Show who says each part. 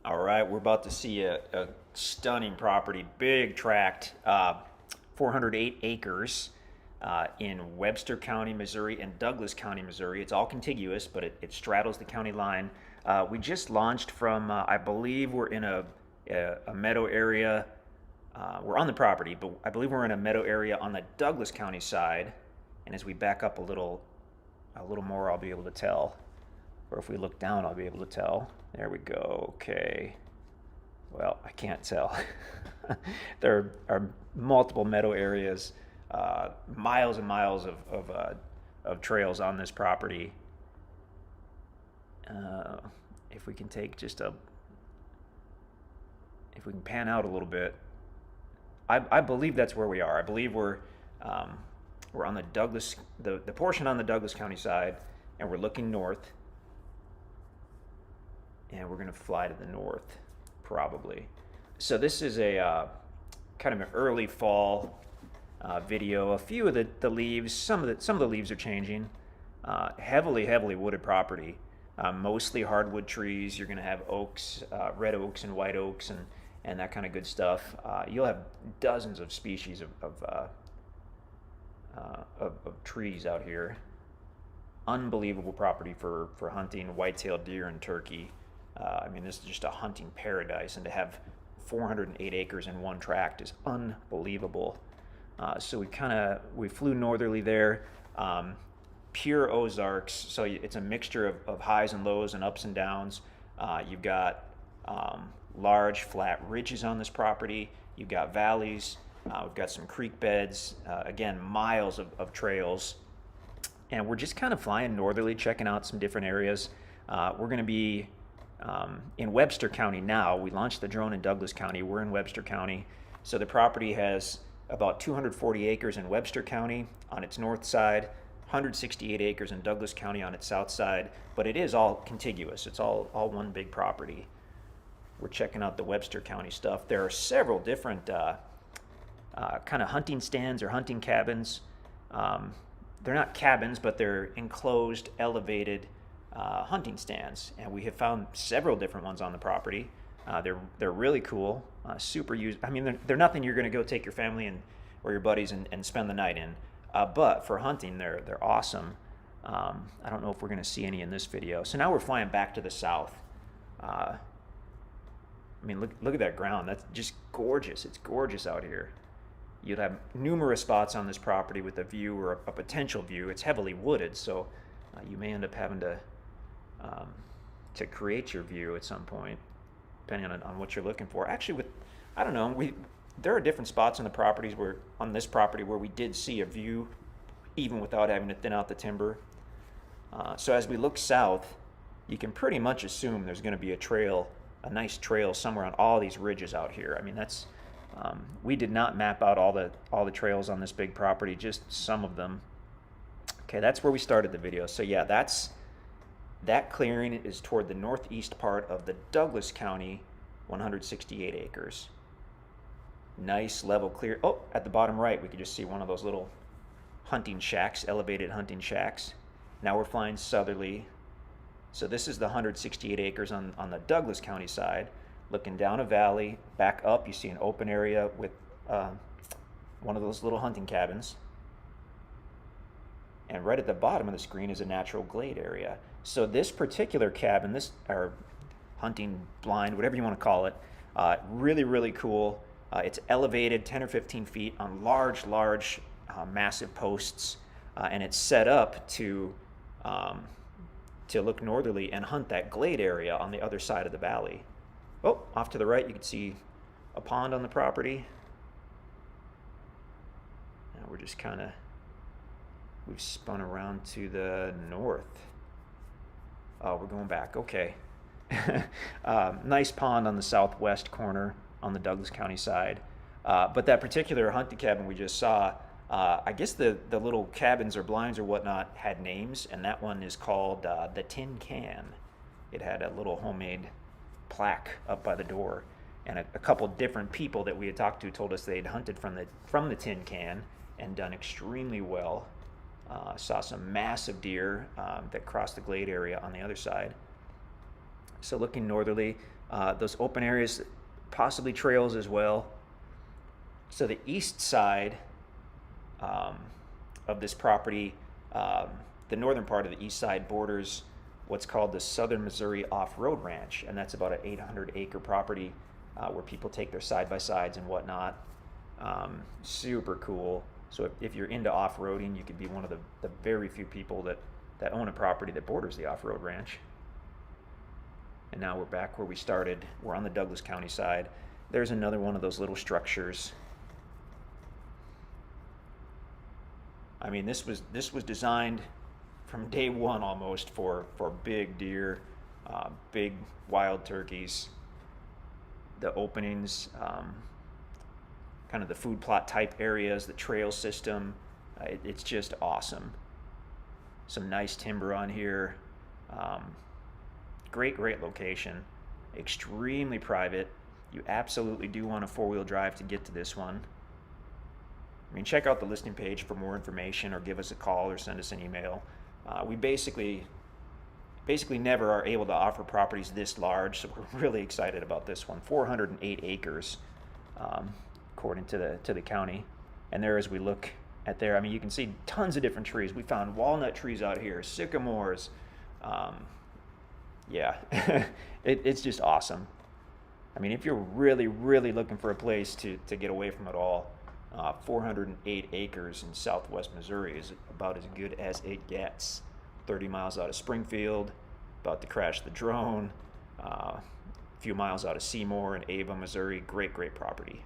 Speaker 1: All right, we're about to see a stunning property, big tract, 408 acres in Webster County, Missouri, and Douglas County, Missouri. It's all contiguous, but it straddles the county line. We just launched from, I believe we're in a meadow area. We're on the property, but I believe we're in a meadow area on the Douglas County side. And as we back up a little more, I'll be able to tell. Or if we look down, I'll be able to tell. There we go. Okay. Well, I can't tell. There are multiple meadow areas, miles and miles of trails on this property. If we can take if we can pan out a little bit, I believe that's where we are. I believe we're on the the portion on the Douglas County side, and we're looking north. And we're going to fly to the north, probably. So this is a kind of an early fall video. A few of the leaves, some of the leaves are changing. Heavily wooded property. Mostly hardwood trees. You're going to have oaks, red oaks and white oaks, and that kind of good stuff. You'll have dozens of species of trees out here. Unbelievable property for hunting white-tailed deer and turkey. I mean, this is just a hunting paradise, and to have 408 acres in one tract is unbelievable. So we flew northerly there, pure Ozarks. So it's a mixture of highs and lows and ups and downs. You've got large flat ridges on this property. You've got valleys. We've got some creek beds. Again, miles of trails. And we're just kind of flying northerly, checking out some different areas. We're going to be in Webster County now. We launched the drone in Douglas County. We're in Webster County. So the property has about 240 acres in Webster County on its north side, 168 acres in Douglas County on its south side, but it is all contiguous. It's all one big property. We're checking out the Webster County stuff. There are several different kind of hunting stands or hunting cabins. They're not cabins, but they're enclosed, elevated hunting stands, and we have found several different ones on the property. They're really cool, super used. I mean, they're nothing you're going to go take your family or your buddies and spend the night in, but for hunting, they're awesome. I don't know if we're going to see any in this video. So now we're flying back to the south. I mean, look at that ground. That's just gorgeous. It's gorgeous out here. You'd have numerous spots on this property with a view or a potential view. It's heavily wooded, so you may end up having to create your view at some point, depending on what you're looking for. Actually, I don't know, there are different spots on this property where we did see a view, even without having to thin out the timber. So as we look south, you can pretty much assume there's going to be a nice trail somewhere on all these ridges out here. I mean, that's we did not map out all the trails on this big property, just some of them. Okay, that's where we started the video. So yeah, that clearing is toward the northeast part of the Douglas County 168 acres. Nice level clear. Oh, at the bottom right, we could just see one of those little hunting shacks, elevated hunting shacks. Now we're flying southerly. So this is the 168 acres on the Douglas County side. Looking down a valley, back up, you see an open area with one of those little hunting cabins. And right at the bottom of the screen is a natural glade area. So this particular cabin, or hunting blind, whatever you want to call it, really cool. It's elevated 10 or 15 feet on large, massive posts, and it's set up to look northerly and hunt that glade area on the other side of the valley. Oh, off to the right, you can see a pond on the property. Now we're just we've spun around to the north. Oh, we're going back. Okay. Nice pond on the southwest corner on the Douglas County side. But that particular hunting cabin we just saw, I guess the little cabins or blinds or whatnot had names, and that one is called the Tin Can. It had a little homemade plaque up by the door, and a couple different people that we had talked to told us they'd hunted from the Tin Can and done extremely well. Saw some massive deer that crossed the glade area on the other side. So looking northerly, those open areas, possibly trails as well. So the east side of this property, the northern part of the east side borders what's called the Southern Missouri Off-Road Ranch, and that's about an 800-acre property where people take their side-by-sides and whatnot. Super cool. So if you're into off-roading, you could be one of the very few people that own a property that borders the off-road ranch. And now we're back where we started. We're on the Douglas County side. There's another one of those little structures. I mean, this was designed from day one almost for big deer, big wild turkeys. The openings, kind of the food plot type areas, the trail system, it's just awesome. Some nice timber on here. Great location. Extremely private. You absolutely do want a four-wheel drive to get to this one. I mean, check out the listing page for more information, or give us a call or send us an email. We basically never are able to offer properties this large, so we're really excited about this one. 408 acres, according to the county. And there, as we look at there, I mean, you can see tons of different trees. We found walnut trees out here, sycamores. Yeah, it's just awesome. I mean, if you're really looking for a place to get away from it all, 408 acres in southwest Missouri is about as good as it gets. 30 miles out of Springfield, about to crash the drone, a few miles out of Seymour in Ava, Missouri. Great property.